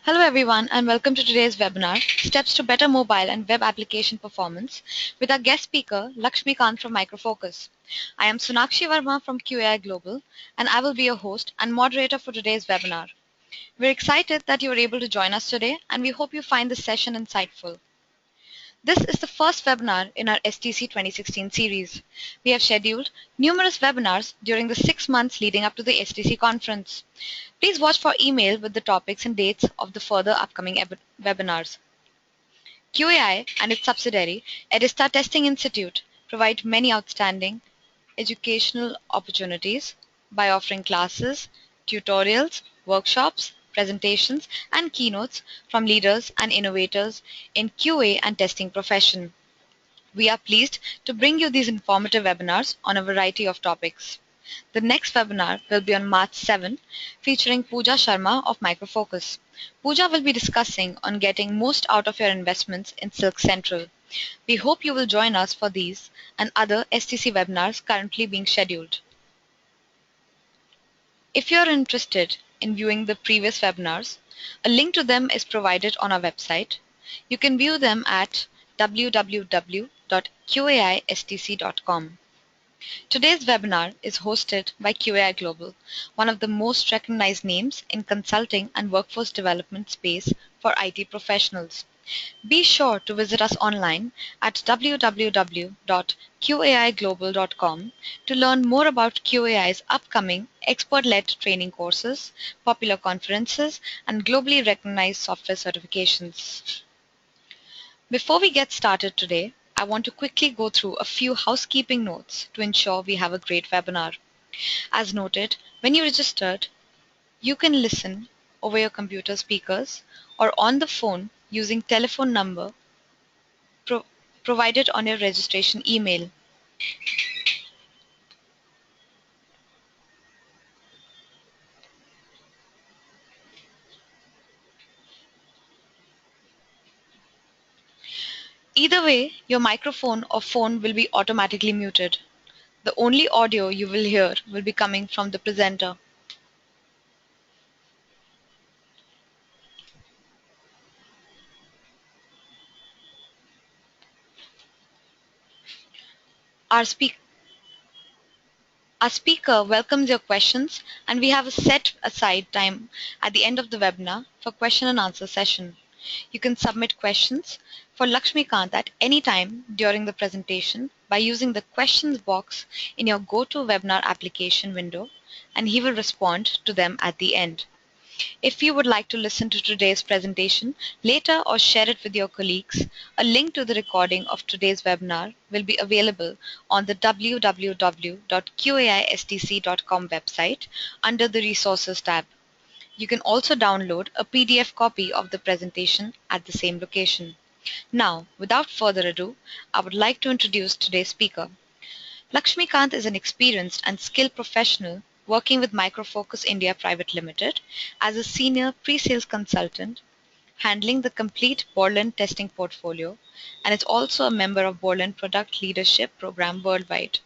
Hello everyone and welcome to today's webinar, Steps to Better Mobile and Web Application Performance, with our guest speaker, Lakshmi Kant from Micro Focus. I am Sonakshi Verma from QAI Global and I will be your host and moderator for today's webinar. We're excited that you are able to join us today and we hope you find this session insightful. This is the first webinar in our STC 2016 series. We have scheduled numerous webinars during the 6 months leading up to the STC conference. Please watch for email with the topics and dates of the further upcoming webinars. QAI and its subsidiary, Edista Testing Institute, provide many outstanding educational opportunities by offering classes, tutorials, workshops, presentations, and keynotes from leaders and innovators in QA and testing profession. We are pleased to bring you these informative webinars on a variety of topics. The next webinar will be on March 7, featuring Pooja Sharma of Micro Focus. Pooja will be discussing on getting most out of your investments in Silk Central. We hope you will join us for these and other STC webinars currently being scheduled. If you are interested in viewing the previous webinars, a link to them is provided on our website. You can view them at www.qaistc.com. Today's webinar is hosted by QAI Global, one of the most recognized names in consulting and workforce development space for IT professionals. Be sure to visit us online at www.qaiglobal.com to learn more about QAI's upcoming expert-led training courses, popular conferences, and globally recognized software certifications. Before we get started today, I want to quickly go through a few housekeeping notes to ensure we have a great webinar. As noted, when you registered, you can listen over your computer speakers or on the phone using telephone number provided on your registration email. Either way, your microphone or phone will be automatically muted. The only audio you will hear will be coming from the presenter. Our speaker welcomes your questions and we have a set aside time at the end of the webinar for question and answer session. You can submit questions for Lakshmi Kant at any time during the presentation by using the questions box in your GoToWebinar application window and he will respond to them at the end. If you would like to listen to today's presentation later or share it with your colleagues, a link to the recording of today's webinar will be available on the www.qaistc.com website under the Resources tab. You can also download a PDF copy of the presentation at the same location. Now, without further ado, I would like to introduce today's speaker. Lakshmi Kant is an experienced and skilled professional working with Micro Focus India Private Limited as a senior pre-sales consultant, handling the complete Borland testing portfolio, and is also a member of Borland Product Leadership Program worldwide.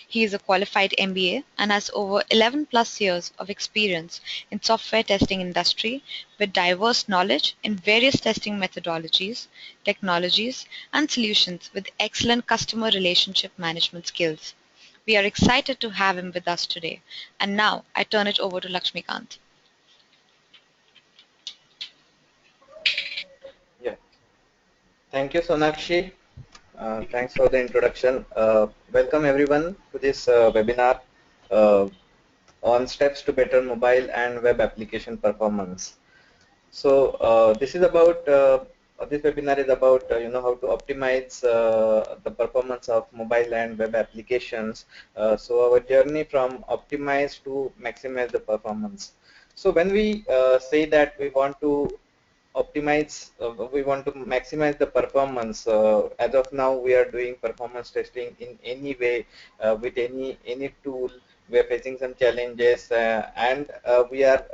He is a qualified MBA and has over 11 plus years of experience in software testing industry with diverse knowledge in various testing methodologies, technologies, and solutions with excellent customer relationship management skills. We are excited to have him with us today. And now I turn it over to Lakshmikant. Yeah, thank you, Sonakshi. Thanks for the introduction. Welcome everyone to this webinar uh, on steps to better mobile and web application performance. So this webinar is about how to optimize the performance of mobile and web applications. So our journey from optimize to maximize the performance. So when we say that we want to we want to maximize the performance. As of now, we are doing performance testing in any way with any tool. We are facing some challenges, and we are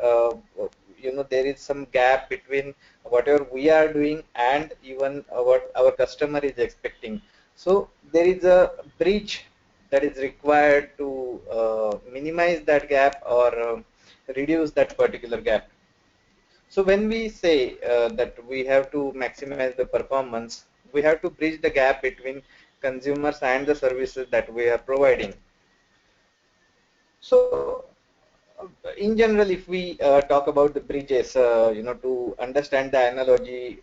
there is some gap between whatever we are doing and even what our customer is expecting. So there is a bridge that is required to minimize that gap or reduce that particular gap. So when we say that we have to maximize the performance, we have to bridge the gap between consumers and the services that we are providing. So in general, if we talk about the bridges, to understand the analogy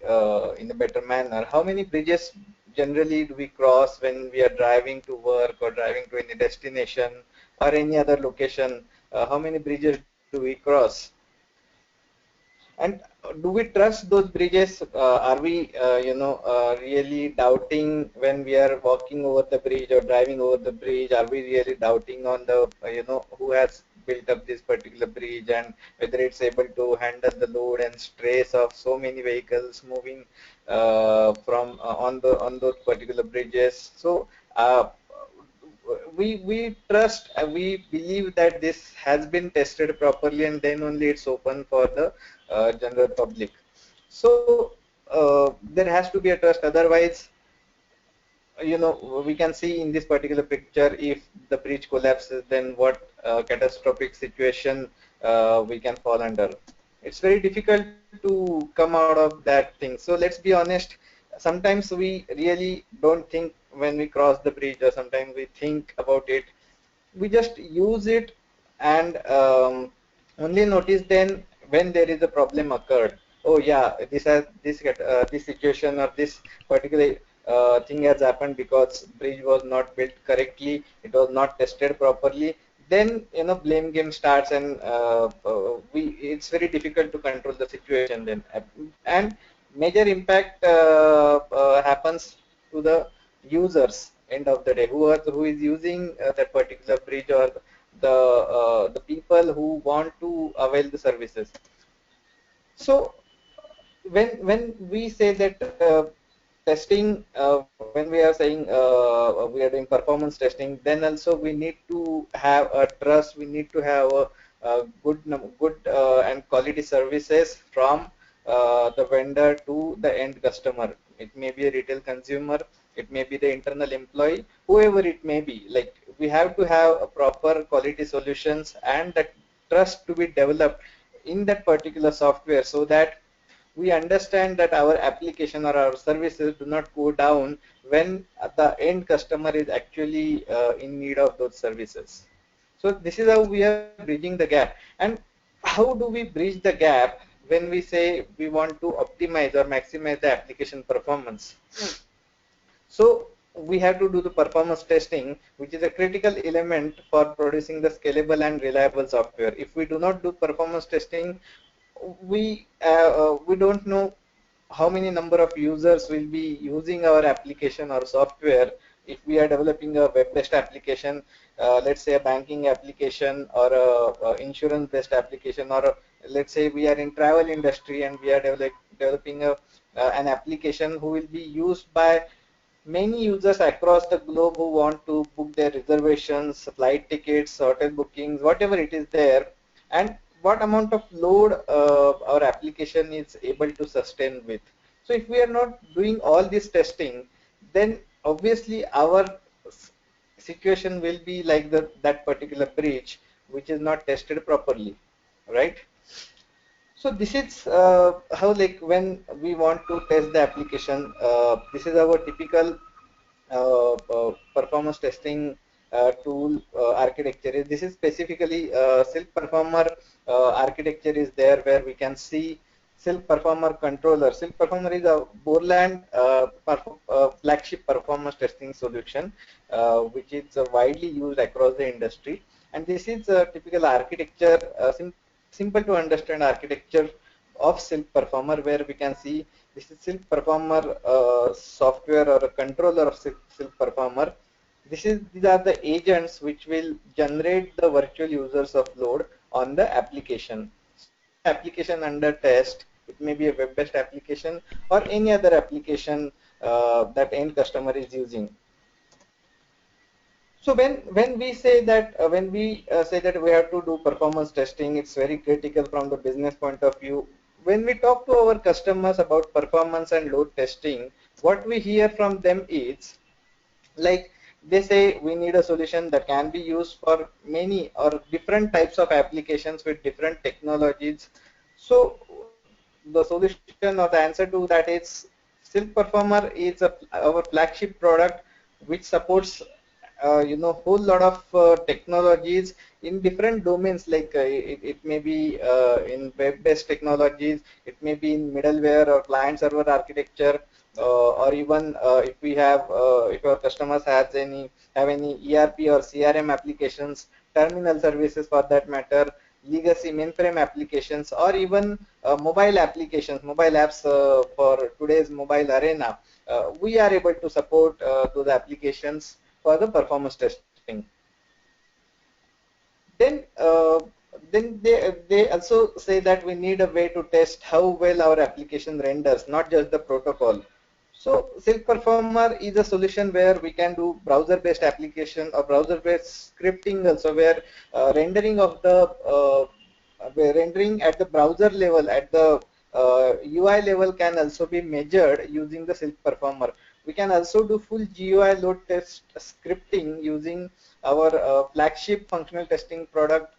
in a better manner, how many bridges generally do we cross when we are driving to work or driving to any destination or any other location? How many bridges do we cross? And do we trust those bridges? Are we, really doubting when we are walking over the bridge or driving over the bridge? Are we really doubting on the, who has built up this particular bridge and whether it's able to handle the load and stress of so many vehicles moving from on those particular bridges? So we trust we believe that this has been tested properly and then only it's open for the general public. So there has to be a trust, otherwise we can see in this particular picture, if the bridge collapses, then what catastrophic situation we can fall under. It's very difficult to come out of that thing. So let's be honest, sometimes we really don't think when we cross the bridge, or sometimes we think about it, we just use it and only notice then when there is a problem occurred. Oh yeah, this situation or this particular thing has happened because bridge was not built correctly, it was not tested properly. Then blame game starts, and it's very difficult to control the situation then, and major impact happens to the users end of the day, who is using that particular bridge, or the people who want to avail the services. So when we say that testing, when we are saying we are doing performance testing, then also we need to have a trust, we need to have a good and quality services from the vendor to the end customer. It may be a retail consumer, it may be the internal employee, whoever it may be. Like, we have to have a proper quality solutions and that trust to be developed in that particular software, so that we understand that our application or our services do not go down when the end customer is actually in need of those services. So this is how we are bridging the gap. And how do we bridge the gap when we say we want to optimize or maximize the application performance? So we have to do the performance testing, which is a critical element for producing the scalable and reliable software. If we do not do performance testing, we don't know how many number of users will be using our application or software. If we are developing a web-based application, let's say a banking application or a insurance-based application, or let's say we are in travel industry and we are developing an application who will be used by many users across the globe who want to book their reservations, flight tickets, hotel bookings, whatever it is there, and what amount of load our application is able to sustain with. So if we are not doing all this testing, then obviously our situation will be like that particular breach, which is not tested properly, right? So this is how, like, when we want to test the application, this is our typical performance testing tool architecture. This is specifically Silk Performer architecture is there, where we can see Silk Performer controller. Silk Performer is a Borland flagship performance testing solution, which is widely used across the industry. And this is a typical architecture, simple to understand architecture of Silk Performer, where we can see this is Silk Performer software or a controller of Silk Performer. These are the agents which will generate the virtual users of load on the application. Any application under test, it may be a web-based application or any other application that end customer is using. So when we say that we have to do performance testing, it's very critical from the business point of view. When we talk to our customers about performance and load testing, what we hear from them is, like, they say we need a solution that can be used for many or different types of applications with different technologies. So the solution or the answer to that is Silk Performer is our flagship product, which supports whole lot of technologies in different domains. Like it may be in web-based technologies, it may be in middleware or client-server architecture, or even if our customers have any ERP or CRM applications, terminal services for that matter, legacy mainframe applications, or even mobile applications, mobile apps for today's mobile arena. We are able to support those applications for the performance testing. Then, they also say that we need a way to test how well our application renders, not just the protocol. So Silk Performer is a solution where we can do browser-based application or browser-based scripting also, where rendering of the rendering at the browser level, at the UI level, can also be measured using the Silk Performer. We can also do full GUI load test scripting using our flagship functional testing product,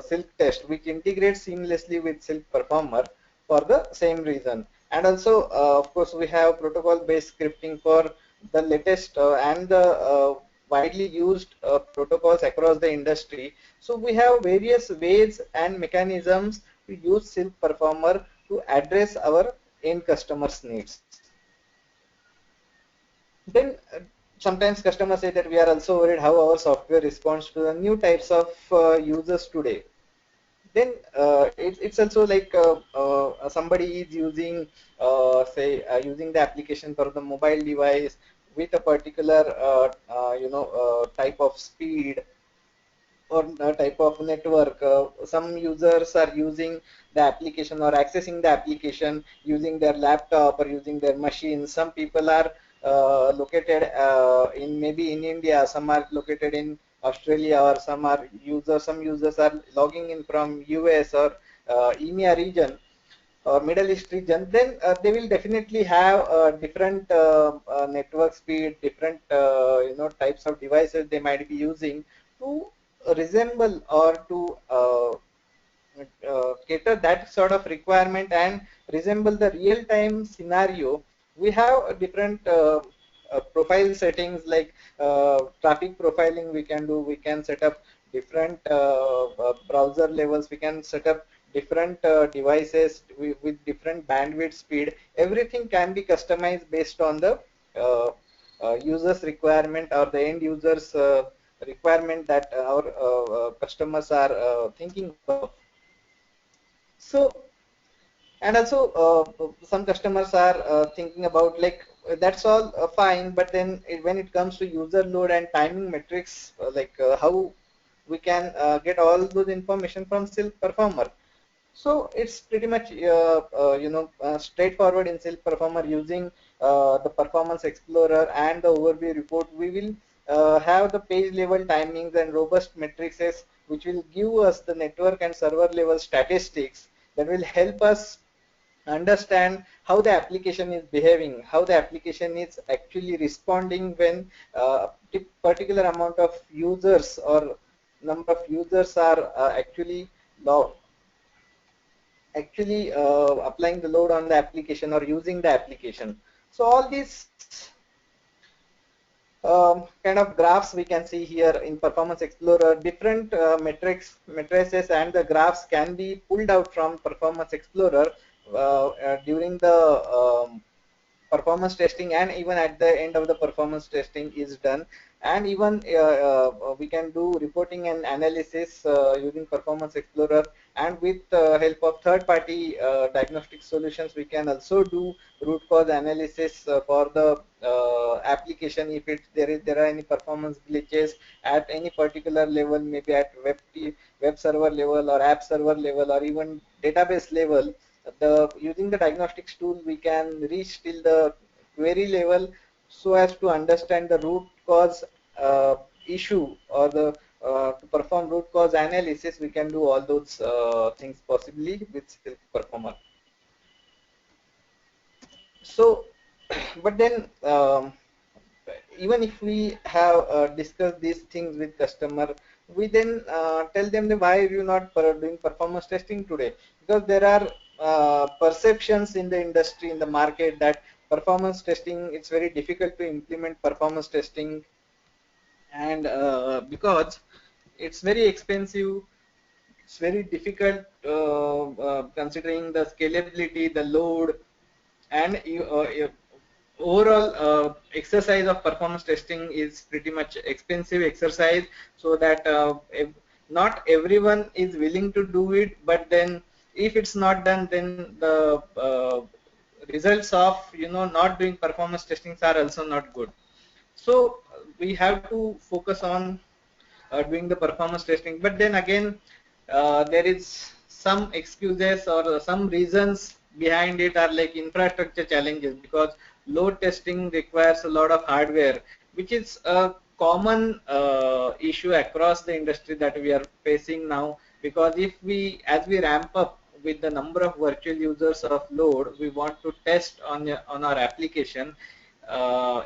Silk Test, which integrates seamlessly with Silk Performer for the same reason. And also, of course, we have protocol-based scripting for the latest and the widely used protocols across the industry. So we have various ways and mechanisms to use Silk Performer to address our end customers' needs. Then sometimes customers say that we are also worried how our software responds to the new types of users today. Then it's also like somebody is using, using the application for the mobile device with a particular type of speed or type of network. Some users are using the application or accessing the application using their laptop or using their machine. Some people are located in maybe in India, some are located in Australia, or some users are logging in from US or EMEA region or Middle East region. Then they will definitely have different network speed, different types of devices they might be using to resemble or to cater that sort of requirement and resemble the real-time scenario. We have different profile settings, like traffic profiling we can do. We can set up different browser levels. We can set up different devices with different bandwidth speed. Everything can be customized based on the user's requirement or the end user's requirement that our customers are thinking of. So, and also some customers are thinking about, like, that's all fine, but then when it comes to user load and timing metrics, how we can get all those information from Silk Performer. So it's pretty much straightforward in Silk Performer. Using the Performance Explorer and the Overview report, we will have the page level timings and robust matrices, which will give us the network and server level statistics that will help us understand how the application is behaving, how the application is actually responding when a particular amount of users or number of users are applying the load on the application or using the application. So all these kind of graphs we can see here in Performance Explorer. Different matrices and the graphs can be pulled out from Performance Explorer during the performance testing, and even at the end of the performance testing is done. And even we can do reporting and analysis using Performance Explorer, and with help of third-party diagnostic solutions, we can also do root cause analysis for the application. If there are any performance glitches at any particular level, maybe at web server level or app server level or even database level, using the diagnostics tool, we can reach till the query level so as to understand the root cause issue, or to perform root cause analysis. We can do all those things possibly with Silk Performer. So, but then even if we have discussed these things with customer, we then tell them, why are you not doing performance testing today? Because there are perceptions in the industry, in the market, that performance testing, it's very difficult to implement performance testing, and because it's very expensive, it's very difficult considering the scalability, the load, and overall exercise of performance testing is pretty much expensive exercise, so that not everyone is willing to do it, but then if it's not done, then the results of not doing performance testings are also not good. So we have to focus on doing the performance testing. But then again, there is some excuses or some reasons behind it, are like infrastructure challenges, because load testing requires a lot of hardware, which is a common issue across the industry that we are facing now. Because if we, as we ramp up with the number of virtual users of load, we want to test on our application,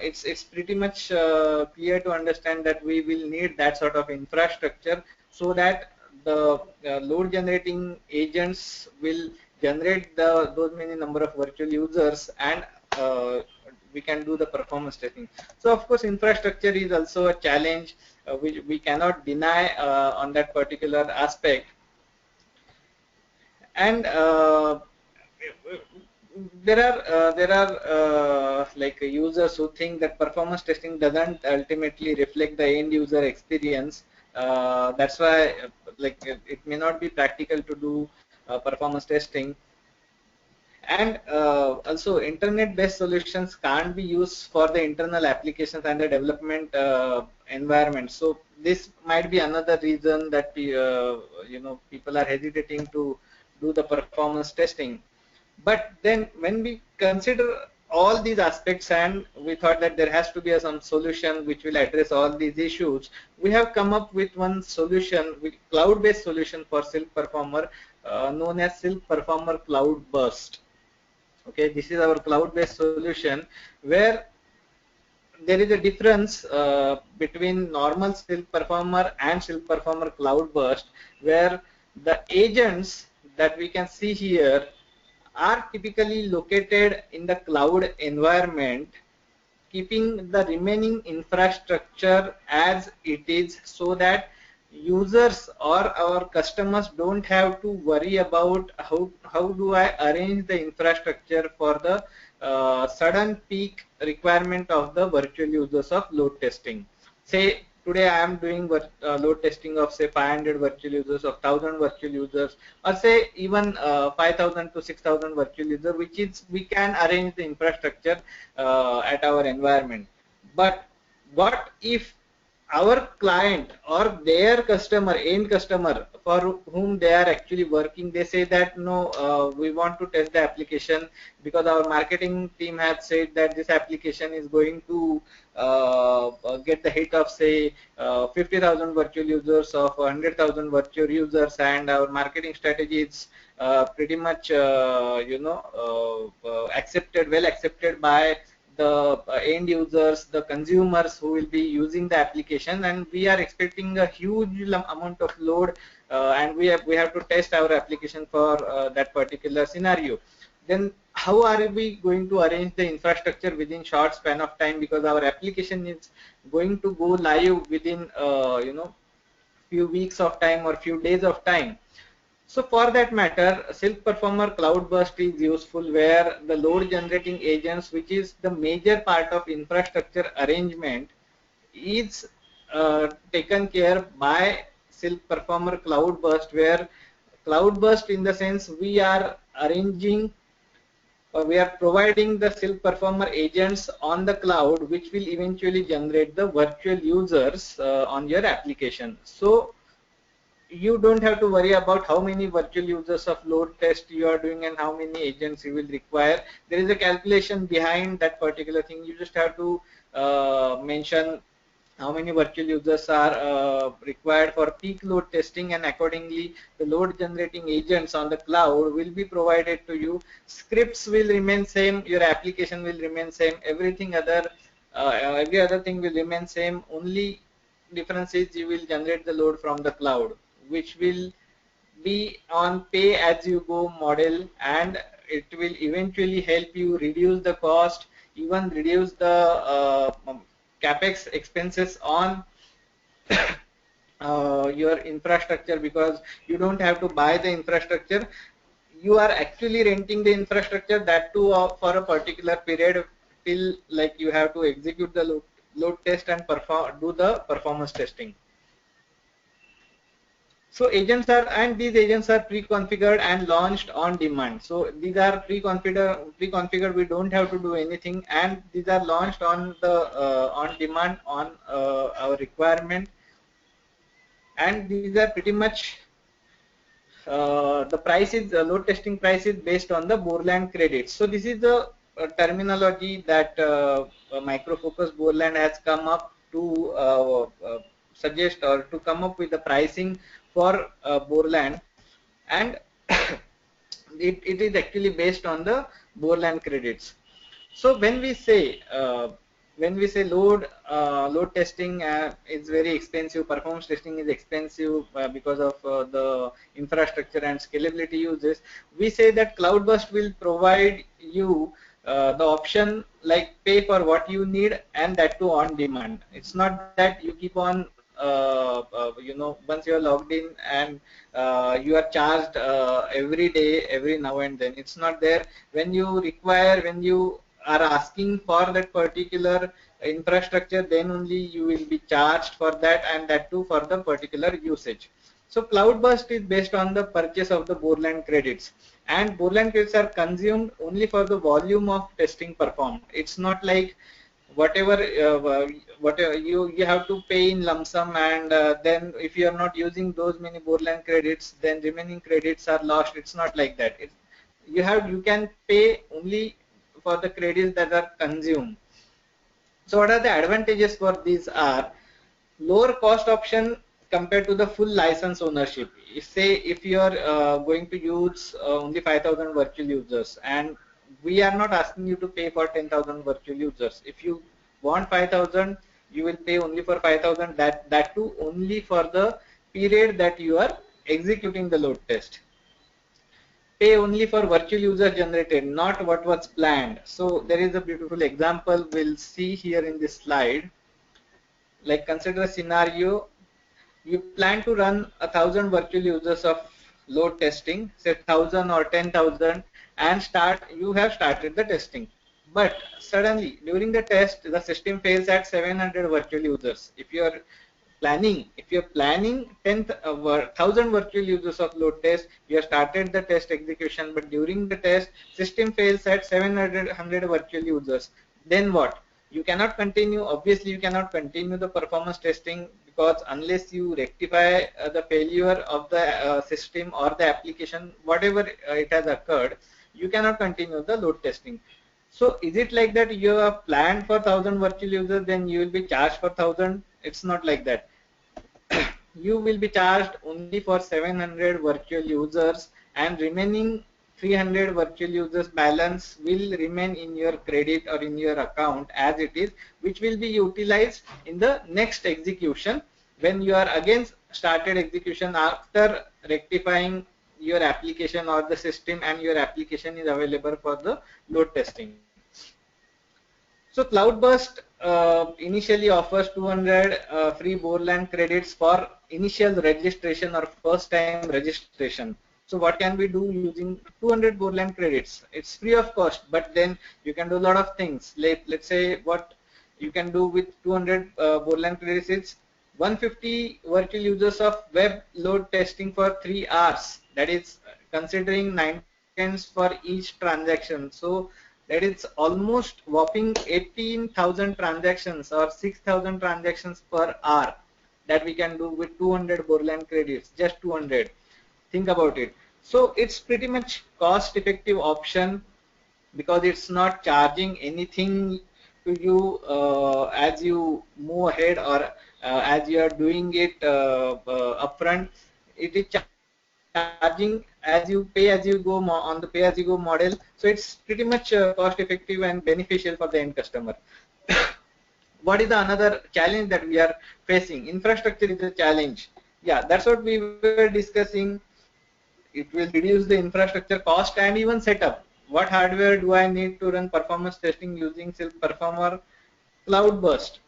it's pretty much clear to understand that we will need that sort of infrastructure, so that the load generating agents will generate those many number of virtual users, and we can do the performance testing. So of course infrastructure is also a challenge, which we cannot deny on that particular aspect. And there are like users who think that performance testing doesn't ultimately reflect the end user experience. That's why like it may not be practical to do performance testing. And also internet-based solutions can't be used for the internal applications and the development environment. So this might be another reason that people are hesitating to do the performance testing. But then when we consider all these aspects, and we thought that there has to be some solution which will address all these issues, we have come up with one solution, with cloud-based solution for Silk Performer, known as Silk Performer Cloud Burst. Okay, this is our cloud-based solution, where there is a difference between normal Silk Performer and Silk Performer Cloud Burst, where the agents that we can see here are typically located in the cloud environment, keeping the remaining infrastructure as it is, so that users or our customers don't have to worry about how do I arrange the infrastructure for the sudden peak requirement of the virtual users of load testing. Say today I am doing load testing of say 500 virtual users, of 1000 virtual users, or say even 5000 to 6000 virtual users, which is we can arrange the infrastructure at our environment. But what if our client or their customer, end customer, for whom they are actually working, they say that no, we want to test the application because our marketing team has said that this application is going to get the hit of say 50,000 virtual users of 100,000 virtual users, and our marketing strategy is pretty much accepted, well accepted by the end users, the consumers who will be using the application, and we are expecting a huge amount of load, and we have to test our application for that particular scenario. Then how are we going to arrange the infrastructure within short span of time, because our application is going to go live within few weeks of time or few days of time. So for that matter, Silk Performer Cloud Burst is useful, where the load generating agents, which is the major part of infrastructure arrangement, is taken care by Silk Performer Cloud Burst, where Cloud Burst in the sense we are arranging, we are providing the Silk Performer agents on the cloud, which will eventually generate the virtual users on your application. So you don't have to worry about how many virtual users of load test you are doing and how many agents you will require. There is a calculation behind that particular thing. You just have to mention how many virtual users are required for peak load testing, and accordingly the load generating agents on the cloud will be provided to you. Scripts will remain same, your application will remain same, every other thing will remain same. Only difference is you will generate the load from the cloud, which will be on pay as you go model, and it will eventually help you reduce the cost, even reduce the capex expenses on your infrastructure, because you don't have to buy the infrastructure. You are actually renting the infrastructure, that too for a particular period, till like you have to execute the load test and do the performance testing. So agents are, and these agents are pre-configured and launched on demand. So these are pre-configured. We don't have to do anything, and these are launched on the on demand on our requirement. And these are pretty much the price is load testing price is based on the Borland credits. So this is the terminology that Micro Focus Borland has come up to suggest, or to come up with the pricing for Borland, and it is actually based on the Borland credits. So when we say load testing is very expensive, performance testing is expensive because of the infrastructure and scalability uses, we say that Cloudburst will provide you the option like pay for what you need, and that too on demand. It's not that you keep on once you are logged in and you are charged every day, every now and then. It's not there. When you are asking for that particular infrastructure, then only you will be charged for that, and that too for the particular usage. So Cloudburst is based on the purchase of the Borland credits, and Borland credits are consumed only for the volume of testing performed. It's not like whatever you have to pay in lump sum, and then if you are not using those many Borland credits, then remaining credits are lost. It's not like that. You can pay only for the credits that are consumed. So what are the advantages for these are lower cost option compared to the full license ownership. If you are going to use only 5,000 virtual users, and we are not asking you to pay for 10,000 virtual users. If you want 5,000, you will pay only for 5,000. That too only for the period that you are executing the load test. Pay only for virtual user generated, not what was planned. So there is a beautiful example we'll see here in this slide. Like, consider a scenario. You plan to run 1,000 virtual users of load testing, say 1,000 or 10,000, and you have started the testing. But suddenly during the test, the system fails at 700 virtual users. If you're planning 1,000 virtual users of load test, you have started the test execution, but during the test, system fails at 700 virtual users. Then what? You cannot continue. Obviously, you cannot continue the performance testing, because unless you rectify the failure of the system or the application, whatever it has occurred, you cannot continue the load testing. So is it like that you have planned for 1,000 virtual users, then you will be charged for 1,000? It's not like that. You will be charged only for 700 virtual users, and remaining 300 virtual users balance will remain in your credit or in your account as it is, which will be utilized in the next execution when you are again started execution after rectifying your application or the system, and your application is available for the load testing. So Cloudburst initially offers 200 free Borland credits for initial registration or first time registration. So what can we do using 200 Borland credits? It's free of cost, but then you can do a lot of things. Let's say what you can do with 200 Borland credits is 150 virtual users of web load testing for 3 hours. That is considering 9 seconds for each transaction. So that is almost whopping 18,000 transactions or 6,000 transactions per hour that we can do with 200 Borland credits, just 200. Think about it. So it's pretty much cost effective option, because it's not charging anything to you as you move ahead, or as you are doing it upfront. It is charging as you pay as you go on the pay as you go model. So it's pretty much cost effective and beneficial for the end customer. What is the another challenge that we are facing? Infrastructure is a challenge. Yeah, that's what we were discussing. it will reduce the infrastructure cost and even setup. What hardware do I need to run performance testing using Silk Performer Cloudburst?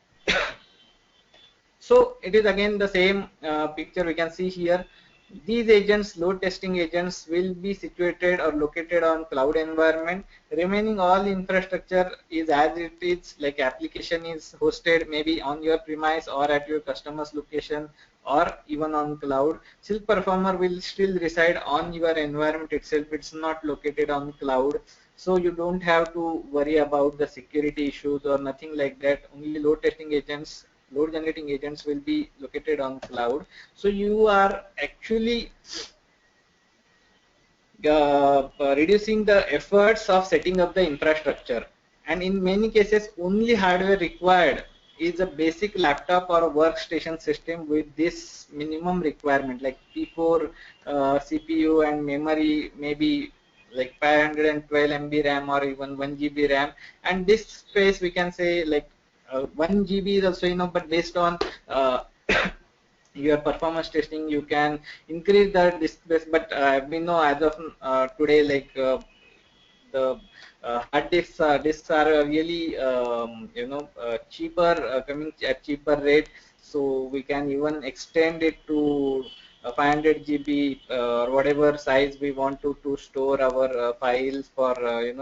So it is again the same picture we can see here. These agents, load testing agents, will be situated or located on cloud environment. Remaining all infrastructure is as it is, like application is hosted maybe on your premise or at your customer's location or even on cloud. Silk Performer will still reside on your environment itself. It's not located on cloud. So you don't have to worry about the security issues or nothing like that. Only load testing agents, load generating agents will be located on cloud. So you are actually reducing the efforts of setting up the infrastructure. And in many cases, only hardware required is a basic laptop or a workstation system with this minimum requirement, like P4 CPU and memory, maybe like 512 MB RAM or even 1 GB RAM. And this space we can say like 1 GB is also enough, but based on your performance testing, you can increase the disk space. But we know as of today, like the hard disks are really cheaper, coming at cheaper rate. So we can even extend it to 500 GB or whatever size we want to store our files for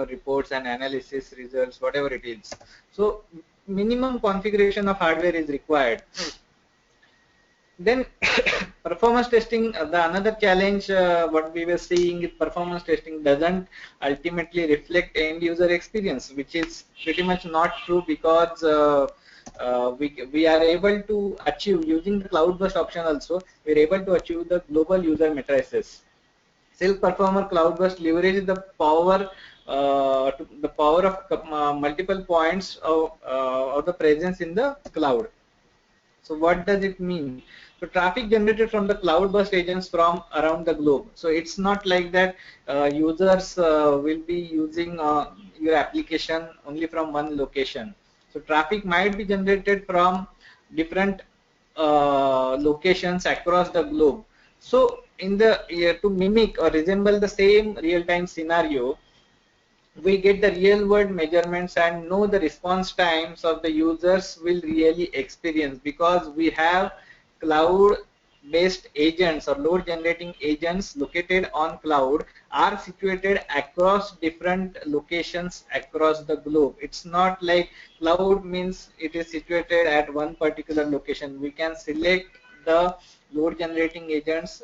reports and analysis results, whatever it is. So minimum configuration of hardware is required. Then performance testing, the another challenge what we were seeing is performance testing doesn't ultimately reflect end user experience, which is pretty much not true, because we are able to achieve using the Cloudburst option also, we are able to achieve the global user matrices. Silk Performer Cloudburst leverages the power of multiple points of the presence in the cloud. So what does it mean? So traffic generated from the Cloudburst agents from around the globe. So it's not like that users will be using your application only from one location. So traffic might be generated from different locations across the globe. So in the to mimic or resemble the same real-time scenario, we get the real world measurements and know the response times of the users will really experience, because we have cloud based agents or load generating agents located on cloud are situated across different locations across the globe. It's not like cloud means it is situated at one particular location. We can select the load generating agents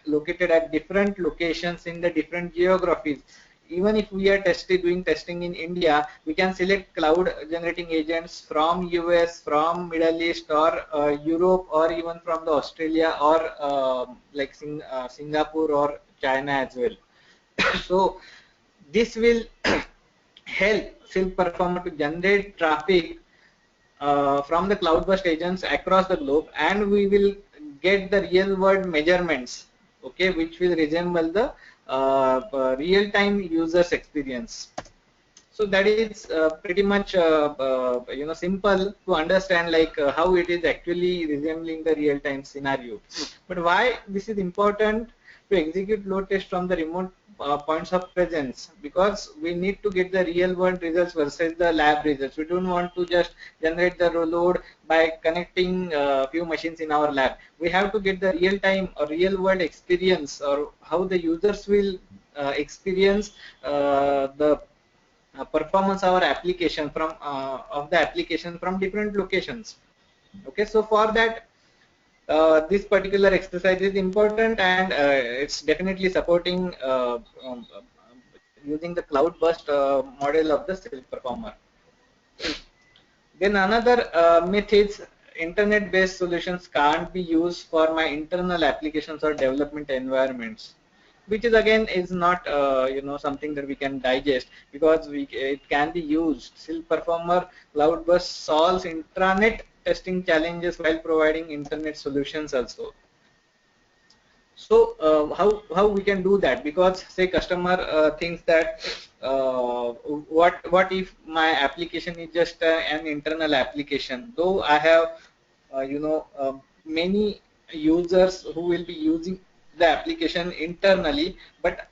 located at different locations in the different geographies. Even if we are doing testing in India, we can select cloud generating agents from US, from Middle East, or Europe, or even from the Australia, or like Singapore or China as well. So this will help Silk Performer to generate traffic from the Cloudburst agents across the globe, and we will get the real world measurements, okay, which will resemble the real-time users experience. So that is pretty much simple to understand, like how it is actually resembling the real-time scenario. But why this is important to execute load test from the remote points of presence? Because we need to get the real-world results versus the lab results. We don't want to just generate the load by connecting a few machines in our lab. We have to get the real-time or real-world experience, or how the users will experience the performance of our application from different locations. Okay, so for that this particular exercise is important, and it's definitely supporting using the Cloudburst model of the Silk Performer. Then another myth is internet-based solutions can't be used for my internal applications or development environments, which is again is not something that we can digest, because it can be used. Silk Performer Cloudburst solves intranet testing challenges while providing internet solutions also. So how we can do that? Because say customer thinks that what if my application is just an internal application, though I have many users who will be using the application internally, but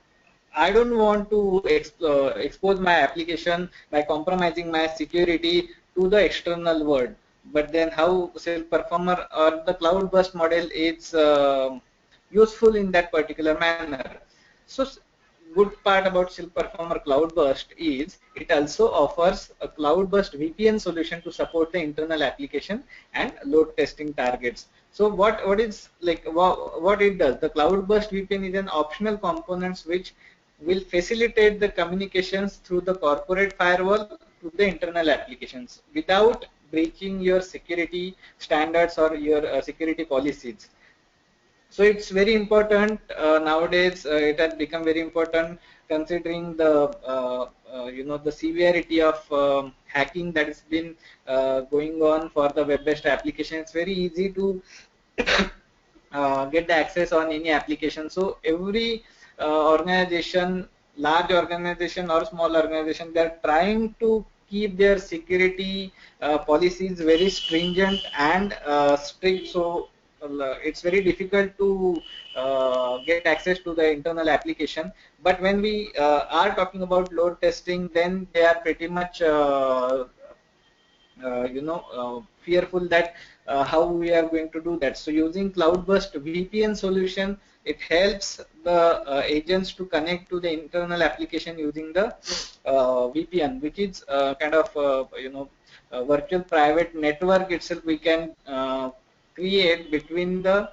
I don't want to expose my application by compromising my security to the external world. But then how Silk Performer or the cloud burst model is useful in that particular manner. So good part about Silk Performer Cloud Burst is it also offers a Cloud Burst VPN solution to support the internal application and load testing targets. So what is like what it does? The Cloud Burst VPN is an optional component which will facilitate the communications through the corporate firewall to the internal applications without breaching your security standards or your security policies. So it's very important nowadays. It has become very important considering the the severity of hacking that has been going on for the web-based application. It's very easy to get the access on any application. So every organization, large organization or small organization, they're trying to keep their security policies very stringent and strict. So it's very difficult to get access to the internal application. But when we are talking about load testing, then they are pretty much fearful that how we are going to do that. So using Cloudburst VPN solution, it helps the agents to connect to the internal application using the VPN, which is kind of virtual private network itself we can create between the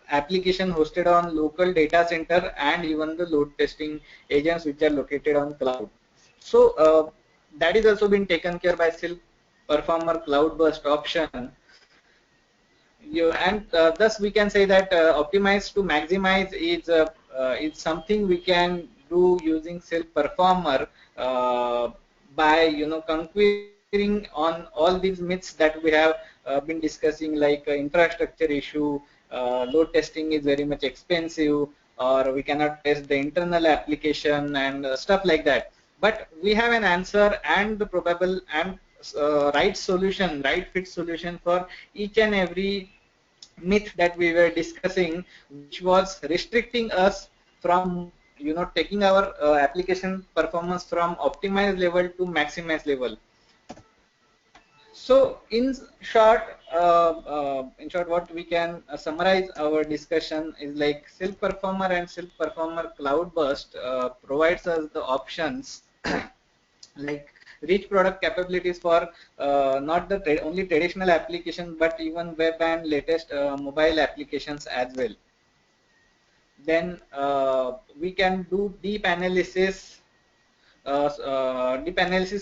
application hosted on local data center and even the load testing agents which are located on cloud. So that is also been taken care by Silk Performer Cloudburst option. And thus we can say that optimize to maximize is something we can do using Silk Performer by conquering on all these myths that we have been discussing, like infrastructure issue, load testing is very much expensive, or we cannot test the internal application and stuff like that. But we have an answer and the probable and right solution, right fit solution for each and every myth that we were discussing, which was restricting us from taking our application performance from optimized level to maximized level. So in short, what we can summarize our discussion is like Silk Performer and Silk Performer Cloudburst provides us the options like rich product capabilities for not the only traditional application, but even web and latest mobile applications as well. Then we can do deep analysis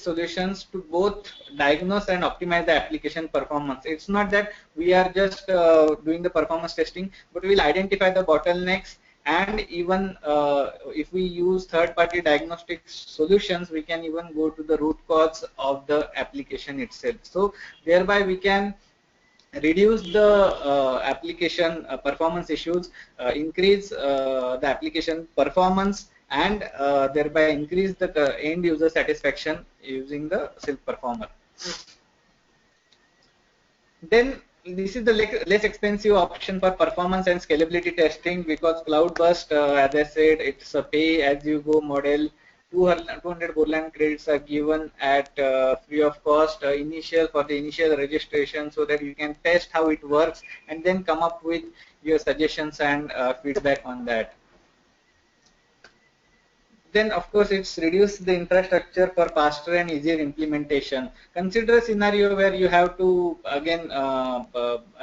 solutions to both diagnose and optimize the application performance. It's not that we are just doing the performance testing, but we'll identify the bottlenecks, and even if we use third-party diagnostic solutions, we can even go to the root cause of the application itself. So thereby we can reduce the application performance issues, increase the application performance, and thereby increase the end user satisfaction using the Silk Performer. Then this is the less expensive option for performance and scalability testing, because Cloudburst, as I said, it's a pay-as-you-go model. 200 Golang credits are given at free of cost initial for the initial registration, so that you can test how it works and then come up with your suggestions and feedback on that. Then of course it's reduced the infrastructure for faster and easier implementation. Consider a scenario where you have to again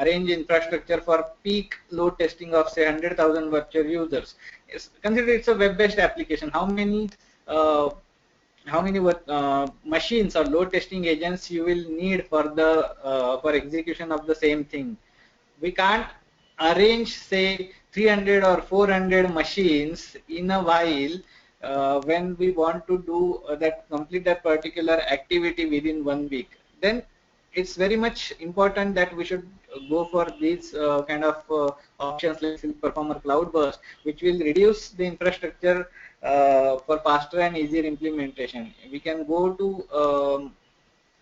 arrange infrastructure for peak load testing of say 100,000 virtual users. Consider it's a web-based application. How many machines or load testing agents you will need for the for execution of the same thing? We can't arrange say 300 or 400 machines in a while when we want to do complete that particular activity within 1 week. Then it's very much important that we should go for these kind of options like Silk Performer Cloudburst, which will reduce the infrastructure for faster and easier implementation. We can go to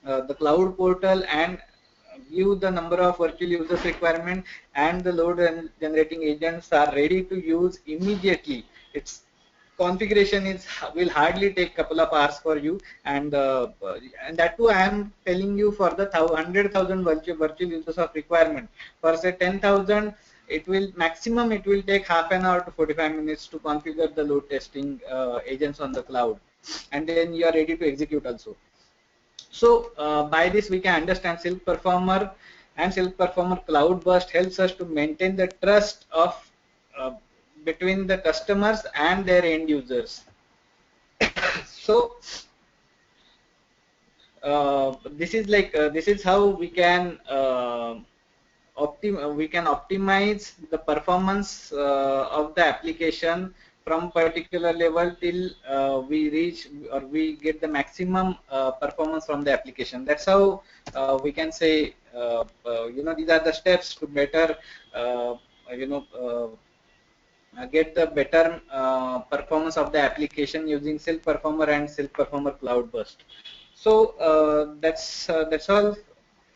the cloud portal and give the number of virtual users requirement, and the load and generating agents are ready to use immediately. Its configuration will hardly take couple of hours for you, and that too I am telling you for the 100,000 virtual users of requirement. For say 10,000, it will take half an hour to 45 minutes to configure the load testing agents on the cloud, and then you are ready to execute also. So by this we can understand Silk Performer and Silk Performer Cloud Burst helps us to maintain the trust of uh, between the customers and their end users. So this is how we can optimize the performance of the application from particular level till we reach or we get the maximum performance from the application. That's how we can say these are the steps to better you know get the better performance of the application using Silk Performer and Silk Performer Cloud Burst. So that's all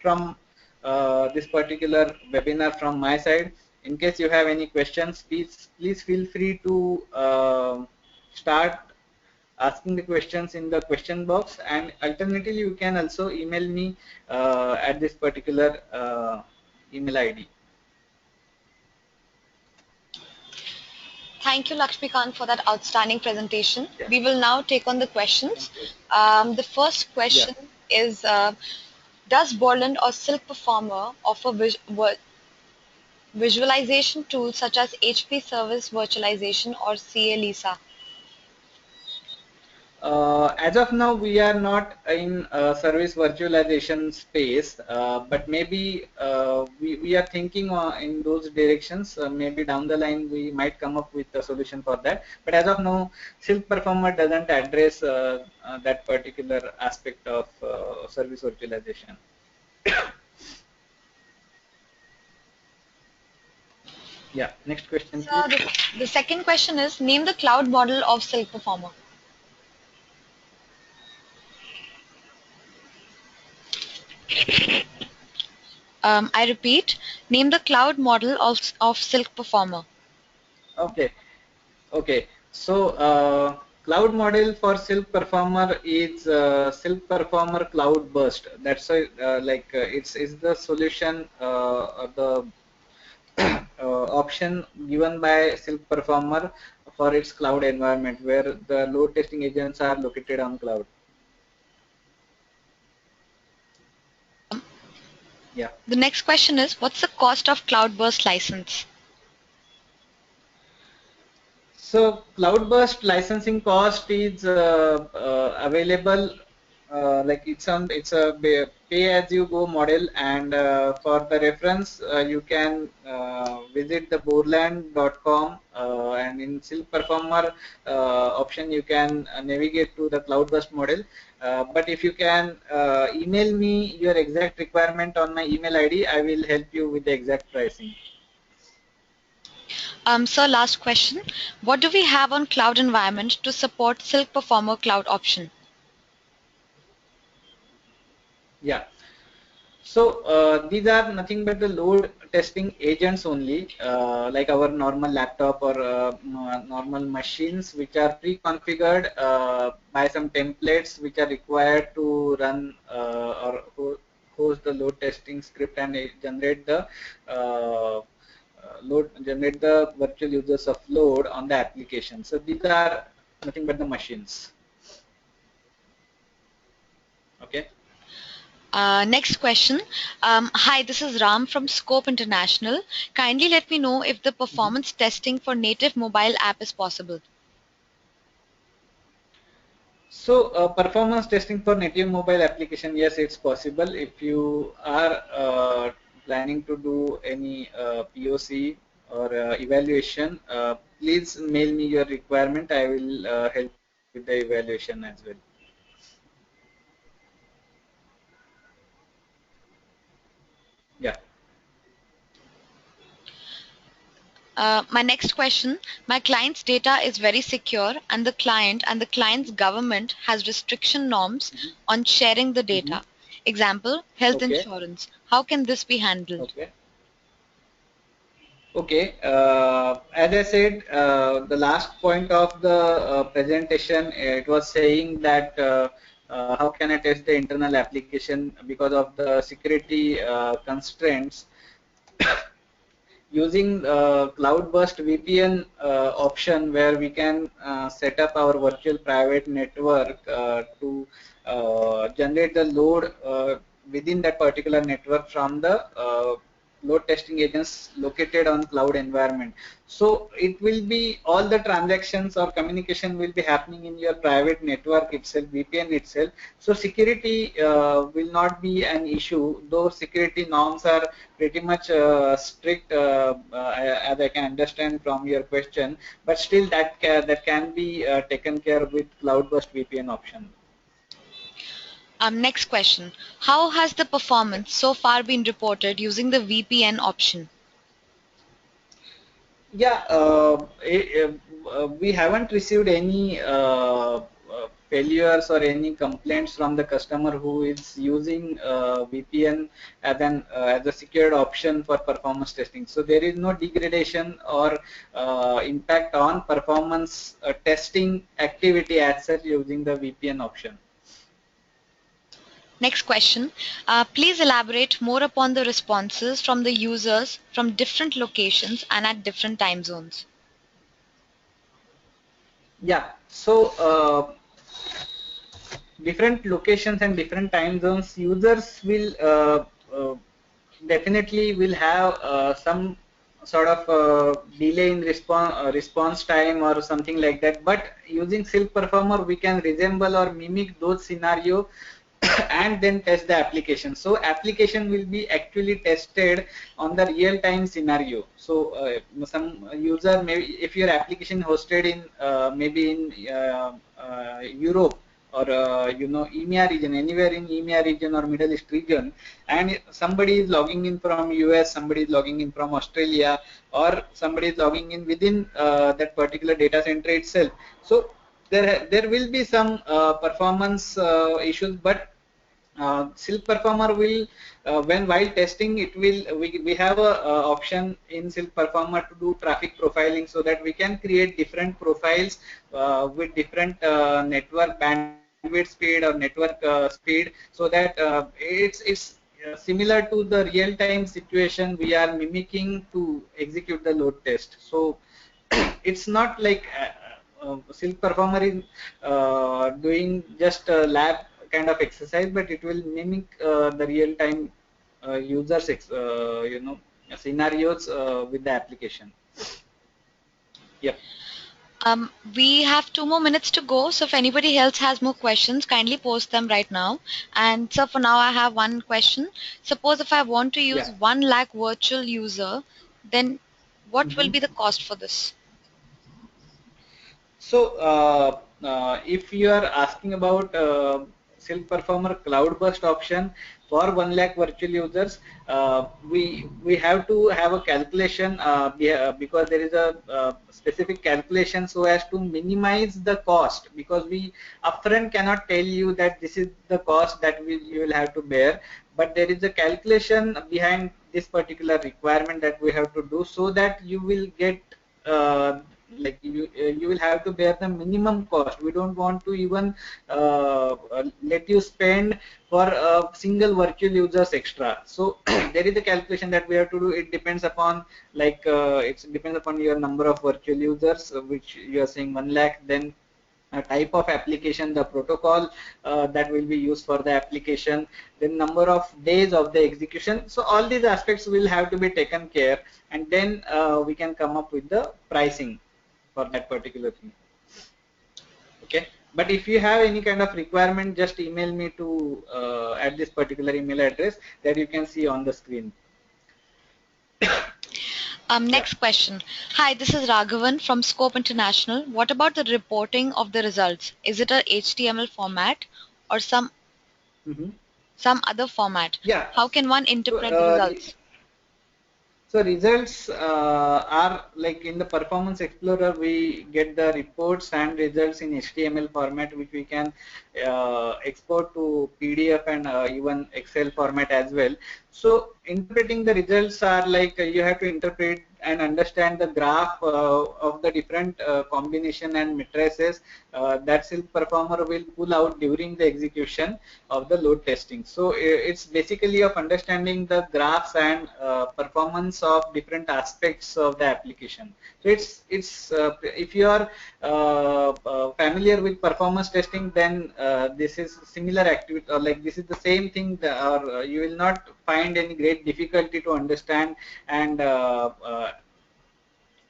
from this particular webinar from my side. In case you have any questions, please feel free to start asking the questions in the question box, and alternatively you can also email me at this particular email ID. Thank you, Lakshmikant, for that outstanding presentation. Yeah. We will now take on the questions. The first question is, does Borland or Silk Performer offer visualization tools such as HP Service Virtualization or CA Lisa? As of now, we are not in service virtualization space, but maybe we are thinking in those directions. Maybe down the line we might come up with a solution for that. But as of now, Silk Performer doesn't address that particular aspect of service virtualization. Yeah, next question. So the second question is, name the cloud model of Silk Performer. I repeat, name the cloud model of Silk Performer. Okay. So cloud model for Silk Performer is Silk Performer Cloud Burst. That's it's the solution or the option given by Silk Performer for its cloud environment, where the load testing agents are located on cloud. Yeah. The next question is, what's the cost of Cloudburst license? So Cloudburst licensing cost is available it's a pay as you go model, and for the reference you can visit the borland.com, and in Silk Performer option you can navigate to the Cloudburst model. But if you can email me your exact requirement on my email ID, I will help you with the exact pricing. Sir, last question. What do we have on cloud environment to support Silk Performer cloud option? Yeah. So these are nothing but the load testing agents only, like our normal laptop or normal machines, which are pre-configured by some templates which are required to run or host the load testing script and generate the virtual users of load on the application. So these are nothing but the machines. Okay. Next question. Hi, this is Ram from Scope International. Kindly let me know if the performance testing for native mobile app is possible. So performance testing for native mobile application, yes, it's possible. If you are planning to do any POC or evaluation, please mail me your requirement. I will help with the evaluation as well. Yeah. My next question, my client's data is very secure and the client's government has restriction norms on sharing the data. Example, health insurance. How can this be handled? Okay. Okay, as I said, the last point of the presentation, it was saying that how can I test the internal application because of the security constraints. Using Cloudburst VPN option, where we can set up our virtual private network to generate the load within that particular network from the load testing agents located on cloud environment. So it will be all the transactions or communication will be happening in your private network itself, VPN itself. So security will not be an issue, though security norms are pretty much strict, as I can understand from your question, but still that can be taken care with Cloudburst VPN option. Next question. How has the performance so far been reported using the VPN option? Yeah, we haven't received any failures or any complaints from the customer who is using VPN as a secured option for performance testing. So there is no degradation or impact on performance testing activity as such using the VPN option. Next question. Please elaborate more upon the responses from the users from different locations and at different time zones. Yeah, so different locations and different time zones, users will definitely will have some sort of delay in response time or something like that. But using Silk Performer, we can resemble or mimic those scenario and then test the application. So application will be actually tested on the real-time scenario. So some user, maybe if your application hosted in maybe in Europe or EMEA region, anywhere in EMEA region or Middle East region, and somebody is logging in from US, somebody is logging in from Australia, or somebody is logging in within that particular data center itself. So there will be some performance issues, but Silk Performer will, while testing, it will we have a option in Silk Performer to do traffic profiling, so that we can create different profiles with different network bandwidth speed or network speed, so that it's similar to the real-time situation we are mimicking to execute the load test. So it's not like Silk Performer is doing just a lab kind of exercise, but it will mimic the real-time users, scenarios with the application. Yep. We have 2 more minutes to go, so if anybody else has more questions, kindly post them right now. And so for now, I have one question. Suppose if I want to use 1 lakh virtual user, then what will be the cost for this? So if you are asking about Silk Performer Cloudburst option for 1 lakh virtual users, we have to have a calculation because there is a specific calculation so as to minimize the cost, because we upfront cannot tell you that this is the cost that you will have to bear, but there is a calculation behind this particular requirement that we have to do, so that you will get like you will have to bear the minimum cost. We don't want to even let you spend for a single virtual users extra. So there is a calculation that we have to do. It depends upon, like it depends upon your number of virtual users, which you are saying 1 lakh, then type of application, the protocol that will be used for the application, the number of days of the execution. So all these aspects will have to be taken care, and then we can come up with the pricing for that particular thing. Okay, but if you have any kind of requirement, just email me to at this particular email address that you can see on the screen. Next question. Hi, this is Raghavan from Scope International. What about the reporting of the results? Is it a HTML format or some other format? Yeah. How can one interpret the results? So results are like in the Performance Explorer, we get the reports and results in HTML format, which we can export to PDF and even Excel format as well. So interpreting the results are like you have to interpret and understand the graph of the different combination and matrices that Silk Performer will pull out during the execution of the load testing. So it's basically of understanding the graphs and performance of different aspects of the application. So it's if you are familiar with performance testing, then this is similar activity, or like this is the same thing that, or you will not find any great difficulty to understand and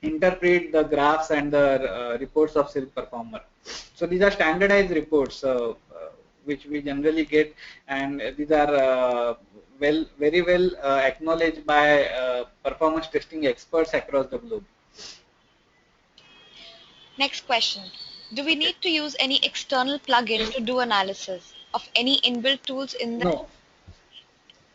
interpret the graphs and the reports of Silk Performer. So these are standardized reports which we generally get, and these are very well acknowledged by performance testing experts across the globe. Next question. Do we need to use any external plugin to do analysis of any inbuilt tools in there?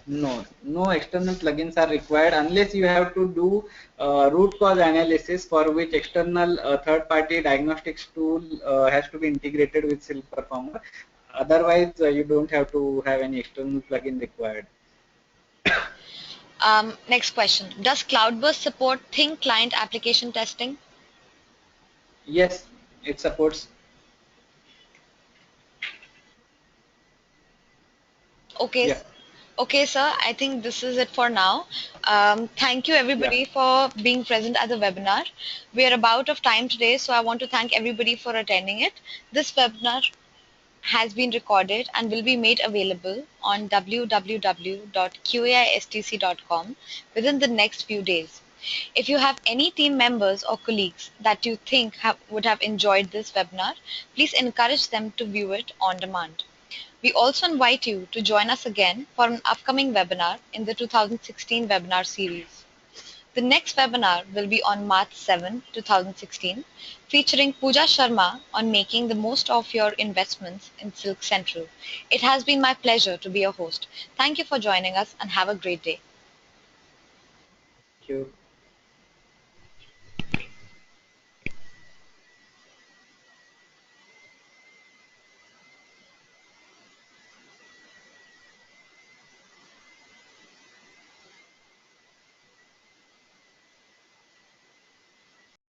No external plugins are required unless you have to do root cause analysis, for which external third-party diagnostics tool has to be integrated with Silk Performer. Otherwise, you don't have to have any external plugin required. Next question. Does Cloudburst support thin client application testing? Yes, it supports. Okay. Yeah. Okay, sir. I think this is it for now. Thank you everybody Yeah. for being present at the webinar. We are about of time today, so I want to thank everybody for attending it. This webinar has been recorded and will be made available on www.qaistc.com within the next few days. If you have any team members or colleagues that you think would have enjoyed this webinar, please encourage them to view it on demand. We also invite you to join us again for an upcoming webinar in the 2016 webinar series. The next webinar will be on March 7, 2016, featuring Pooja Sharma on making the most of your investments in Silk Central. It has been my pleasure to be your host. Thank you for joining us and have a great day. Thank you.